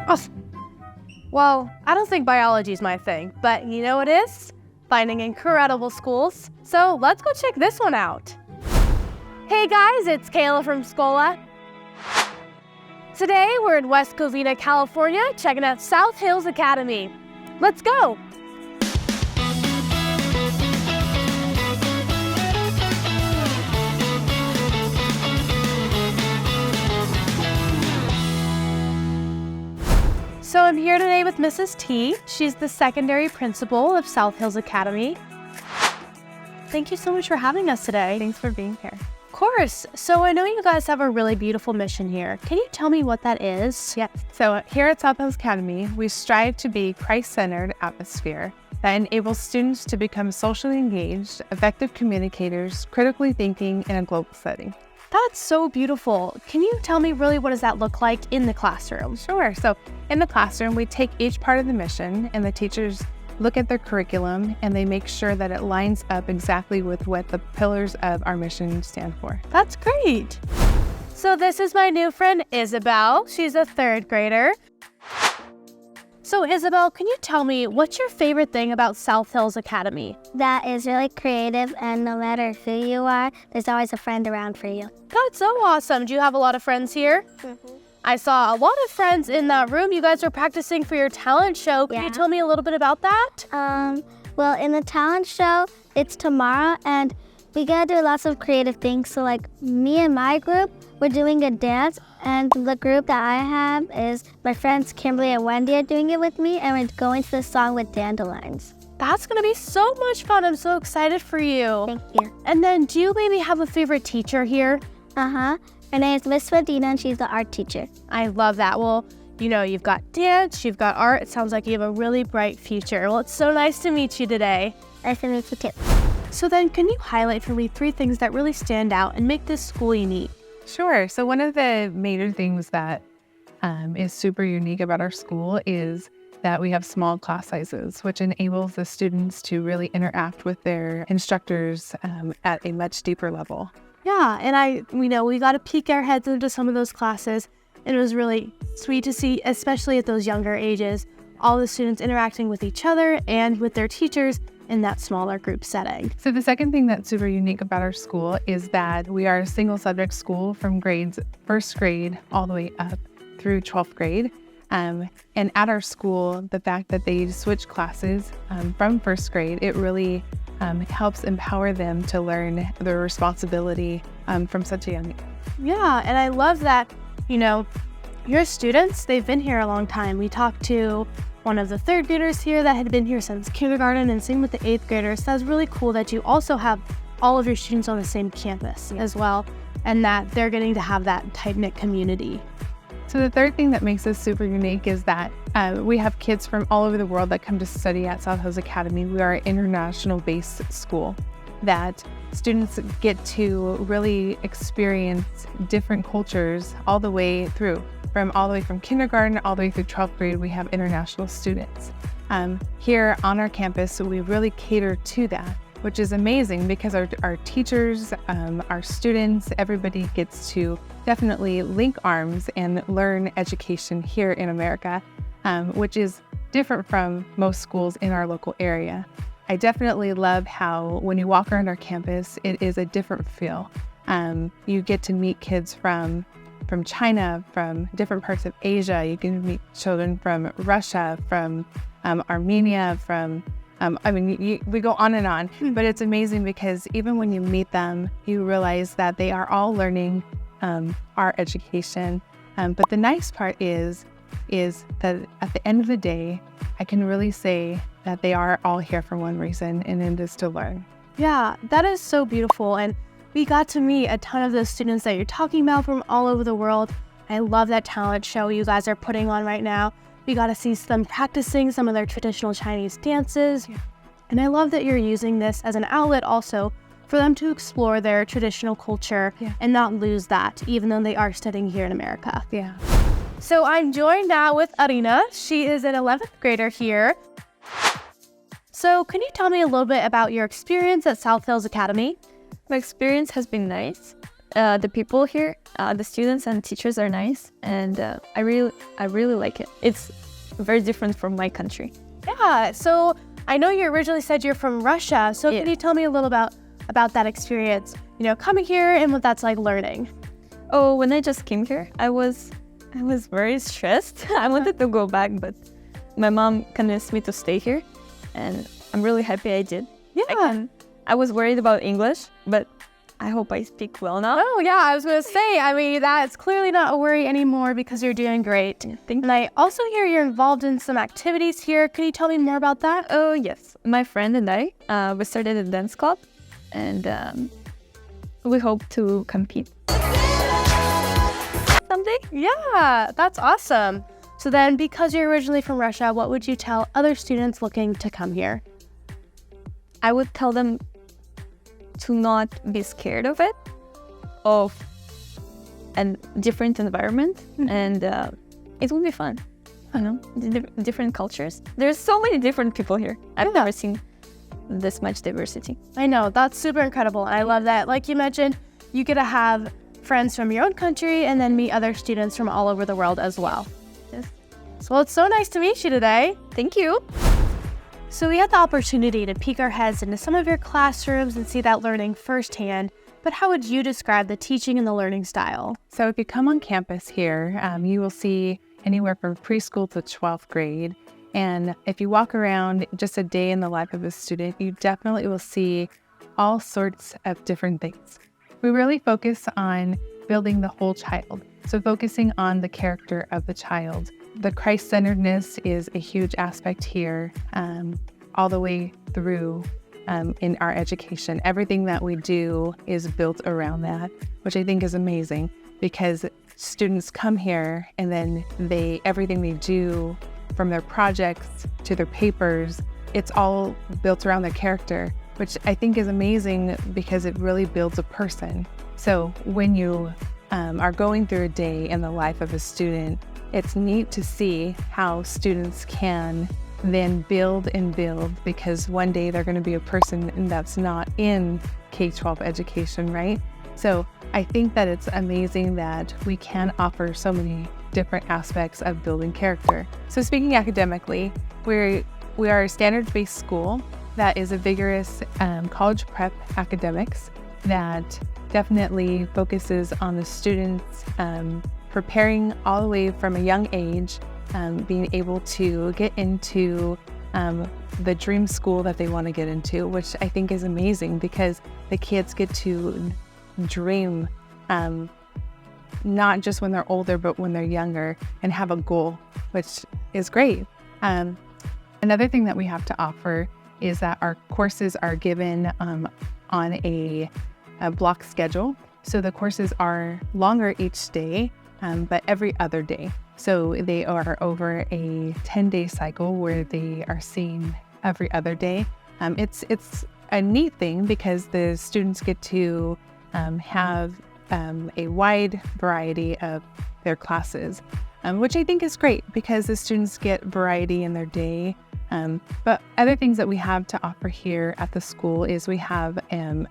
Oh, well, I don't think biology is my thing, but you know what is? Finding incredible schools. So let's go check this one out. Hey guys, it's Kayla from Schola. Today we're in West Covina, California, checking out South Hills Academy. Let's go. So I'm here today with Mrs. T. She's the secondary principal of South Hills Academy. Thank you so much for having us today. Thanks for being here. Of course. So I know you guys have a really beautiful mission here. Can you tell me what that is? Yes. So here at South Hills Academy, we strive to be Christ-centered atmosphere that enables students to become socially engaged, effective communicators, critically thinking in a global setting. That's so beautiful. Can you tell me really what does that look like in the classroom? Sure. So in the classroom, we take each part of the mission and the teachers look at their curriculum and they make sure that it lines up exactly with what the pillars of our mission stand for. That's great. So this is my new friend, Isabelle. She's a third grader. So Isabelle, can you tell me what's your favorite thing about South Hills Academy? That is really creative, and no matter who you are, there's always a friend around for you. That's so awesome. Do you have a lot of friends here? Mm-hmm. I saw a lot of friends in that room. You guys were practicing for your talent show. Can Yeah. you tell me a little bit about that? Well, in the talent show, it's tomorrow, and we gotta do lots of creative things. So like me and my group, we're doing a dance, and the group that I have is my friends Kimberly and Wendy are doing it with me, and we're going to the song with dandelions. That's gonna be so much fun. I'm so excited for you. Thank you. And then do you maybe have a favorite teacher here? Uh-huh. Her name is Miss Medina, and she's the art teacher. I love that. Well, you know, you've got dance, you've got art. It sounds like you have a really bright future. Well, it's so nice to meet you today. Nice to meet you too. So then can you highlight for me 3 things that really stand out and make this school unique? Sure. So one of the major things that is super unique about our school is that we have small class sizes, which enables the students to really interact with their instructors at a much deeper level. Yeah, and we got to peek our heads into some of those classes. And it was really sweet to see, especially at those younger ages, all the students interacting with each other and with their teachers in that smaller group setting. So the second thing that's super unique about our school is that we are a single subject school from grades 1st grade all the way up through 12th grade. And at our school, the fact that they switch classes from 1st grade, it really helps empower them to learn their responsibility from such a young age. Yeah, and I love that, you know, your students, they've been here a long time. We talked to one of the 3rd graders here that had been here since kindergarten, and same with the 8th graders. So that's really cool that you also have all of your students on the same campus as well, and that they're getting to have that tight-knit community. So the third thing that makes us super unique is that we have kids from all over the world that come to study at South Hills Academy. We are an international-based school that students get to really experience different cultures all the way through. All the way from kindergarten all the way through 12th grade, we have international students. Here on our campus, we really cater to that, which is amazing because our teachers, our students, everybody gets to definitely link arms and learn education here in America, which is different from most schools in our local area. I definitely love how when you walk around our campus, it is a different feel. You get to meet kids from China, from different parts of Asia. You can meet children from Russia, from Armenia, we go on and on, but it's amazing because even when you meet them, you realize that they are all learning our education. But the nice part is that at the end of the day, I can really say that they are all here for one reason, and it is to learn. Yeah, that is so beautiful. And we got to meet a ton of those students that you're talking about from all over the world. I love that talent show you guys are putting on right now. We got to see them practicing some of their traditional Chinese dances. Yeah. And I love that you're using this as an outlet also for them to explore their traditional culture and not lose that, even though they are studying here in America. Yeah. So I'm joined now with Arina. She is an 11th grader here. So can you tell me a little bit about your experience at South Hills Academy? My experience has been nice. The people here The students and teachers are nice, and I really like it. It's very different from my country. Yeah, so I know you originally said you're from Russia, so can you tell me a little about that experience, coming here and what that's like learning? Oh, when I just came here, I was very stressed. I wanted to go back, but my mom convinced me to stay here, and I'm really happy I did. Yeah. I was worried about English, but I hope I speak well now. Oh, yeah, I was going to say, that's clearly not a worry anymore because you're doing great. Thank you. And I also hear you're involved in some activities here. Can you tell me more about that? Oh, yes. My friend and I, we started a dance club, and we hope to compete someday. Yeah, that's awesome. So then, because you're originally from Russia, what would you tell other students looking to come here? I would tell them to not be scared of it, of a different environment, and it will be fun. I know, different cultures. There's so many different people here. I've never seen this much diversity. I know, that's super incredible. I love that. Like you mentioned, you get to have friends from your own country and then meet other students from all over the world as well. Yes. So it's so nice to meet you today. Thank you. So we had the opportunity to peek our heads into some of your classrooms and see that learning firsthand, but how would you describe the teaching and the learning style? So if you come on campus here, you will see anywhere from preschool to 12th grade. And if you walk around just a day in the life of a student, you definitely will see all sorts of different things. We really focus on building the whole child. So focusing on the character of the child. The Christ-centeredness is a huge aspect here, all the way through in our education. Everything that we do is built around that, which I think is amazing because students come here and then everything they do, from their projects to their papers, it's all built around their character, which I think is amazing because it really builds a person. So when you are going through a day in the life of a student, it's neat to see how students can then build and build, because one day they're going to be a person that's not in K-12 education, right? So I think that it's amazing that we can offer so many different aspects of building character. So speaking academically, we are a standards-based school that is a vigorous college prep academics that definitely focuses on the students preparing all the way from a young age, being able to get into the dream school that they want to get into, which I think is amazing because the kids get to dream not just when they're older, but when they're younger and have a goal, which is great. Another thing that we have to offer is that our courses are given on a block schedule. So the courses are longer each day, but every other day. So they are over a 10-day cycle where they are seen every other day. It's a neat thing because the students get to have a wide variety of their classes, which I think is great because the students get variety in their day. But other things that we have to offer here at the school is we have an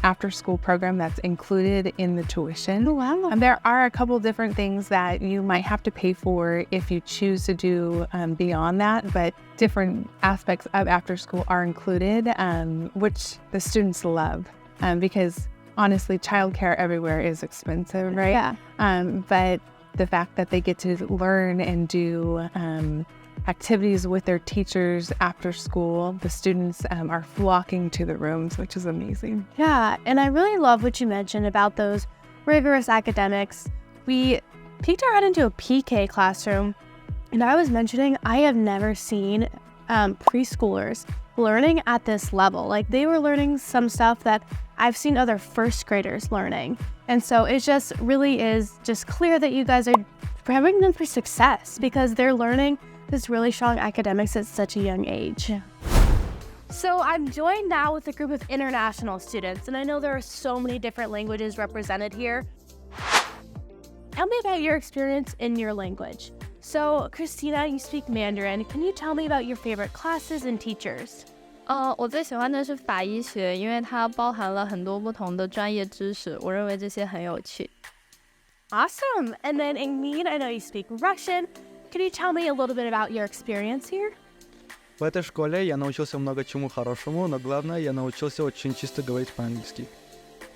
after-school program that's included in the tuition. Oh, wow. There are a couple different things that you might have to pay for if you choose to do beyond that, but different aspects of after-school are included, which the students love because honestly, childcare everywhere is expensive, right? Yeah. But the fact that they get to learn and do activities with their teachers after school, the students are flocking to the rooms, which is amazing. Yeah, and I really love what you mentioned about those rigorous academics. We peeked our head into a PK classroom, and I was mentioning I have never seen preschoolers learning at this level. Like, they were learning some stuff that I've seen other first graders learning. And so it just really is just clear that you guys are preparing them for success because they're learning this really strong academics at such a young age. Yeah. So I'm joined now with a group of international students, and I know there are so many different languages represented here. Tell me about your experience in your language. So Christina, you speak Mandarin. Can you tell me about your favorite classes and teachers? 我最喜欢的是法医学，因为它包含了很多不同的专业知识，我认为这些很有趣。Awesome. And then Ingmeen, I know you speak Russian. Can you tell me a little bit about your experience here? В этой школе я научился много чему хорошему, но главное, я научился очень чисто говорить по-английски.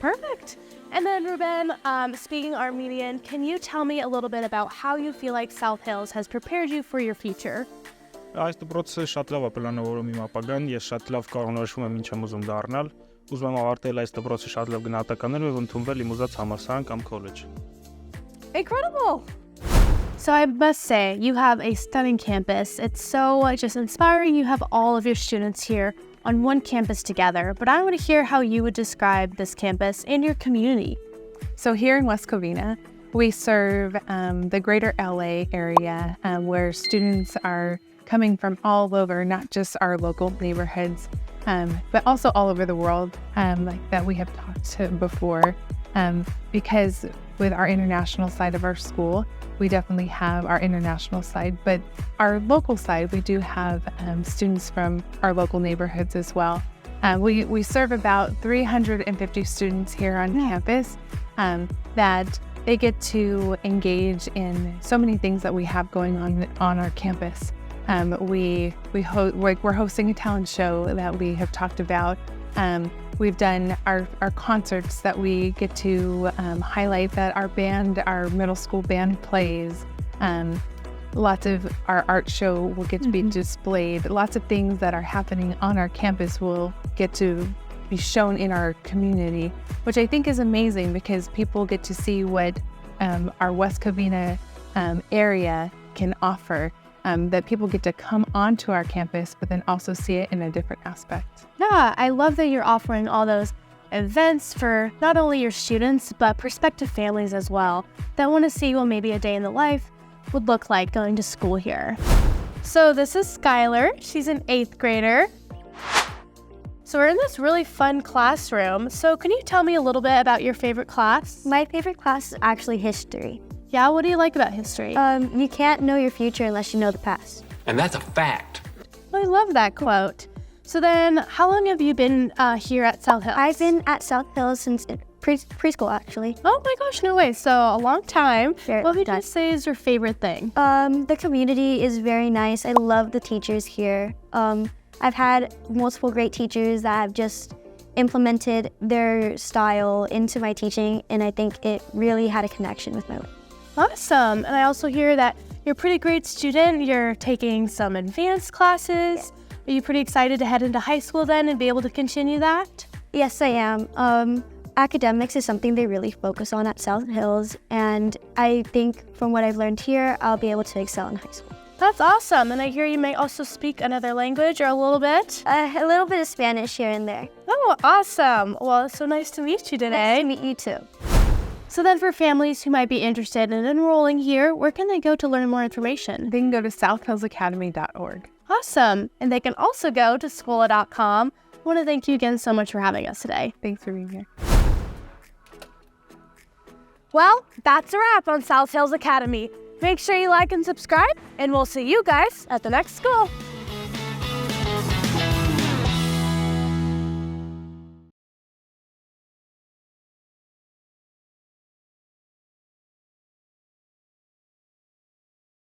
Perfect. And then Ruben, speaking Armenian, can you tell me a little bit about how you feel like South Hills has prepared you for your future? Այս դպրոցը շատ լավ է պլանավորում իմ ապագան, ես շատ լավ կողնորոշում եմ ինչ եմ ուզում դառնալ, ուզում եմ ավարտել այս դպրոցը շատ լավ գնահատականներով եւ ընդունվել իմ ուզած համալսարան կամ քոլեջ։ Incredible. So I must say, you have a stunning campus. It's so just inspiring. You have all of your students here on one campus together. But I want to hear how you would describe this campus and your community. So here in West Covina, we serve the greater LA area where students are coming from all over, not just our local neighborhoods, but also all over the world, like that we have talked to before. Because with our international side of our school, we definitely have our international side, but our local side, we do have students from our local neighborhoods as well. We serve about 350 students here on campus that they get to engage in so many things that we have going on our campus. We're hosting a talent show that we have talked about. We've done our concerts that we get to highlight that our middle school band plays. Lots of our art show will get to be displayed. Lots of things that are happening on our campus will get to be shown in our community, which I think is amazing because people get to see what our West Covina area can offer. That people get to come onto our campus, but then also see it in a different aspect. Yeah, I love that you're offering all those events for not only your students, but prospective families as well that want to see what maybe a day in the life would look like going to school here. So this is Skyler. She's an 8th grader. So we're in this really fun classroom. So can you tell me a little bit about your favorite class? My favorite class is actually history. Yeah, what do you like about history? You can't know your future unless you know the past. And that's a fact. I love that quote. So then, how long have you been here at South Hills? I've been at South Hills since preschool, actually. Oh my gosh, no way. So a long time. Very What would long you say is your favorite thing? The community is very nice. I love the teachers here. I've had multiple great teachers that have just implemented their style into my teaching, and I think it really had a connection with my life. Awesome. And I also hear that you're a pretty great student. You're taking some advanced classes. Yeah. Are you pretty excited to head into high school then and be able to continue that? Yes, I am. Academics is something they really focus on at South Hills, and I think from what I've learned here, I'll be able to excel in high school. That's awesome. And I hear you may also speak another language or a little bit. A little bit of Spanish here and there. Oh, awesome. Well, it's so nice to meet you today. Nice to meet you too. So then for families who might be interested in enrolling here, where can they go to learn more information? They can go to southhillsacademy.org. Awesome. And they can also go to Schola.com. I want to thank you again so much for having us today. Thanks for being here. Well, that's a wrap on South Hills Academy. Make sure you like and subscribe, and we'll see you guys at the next school.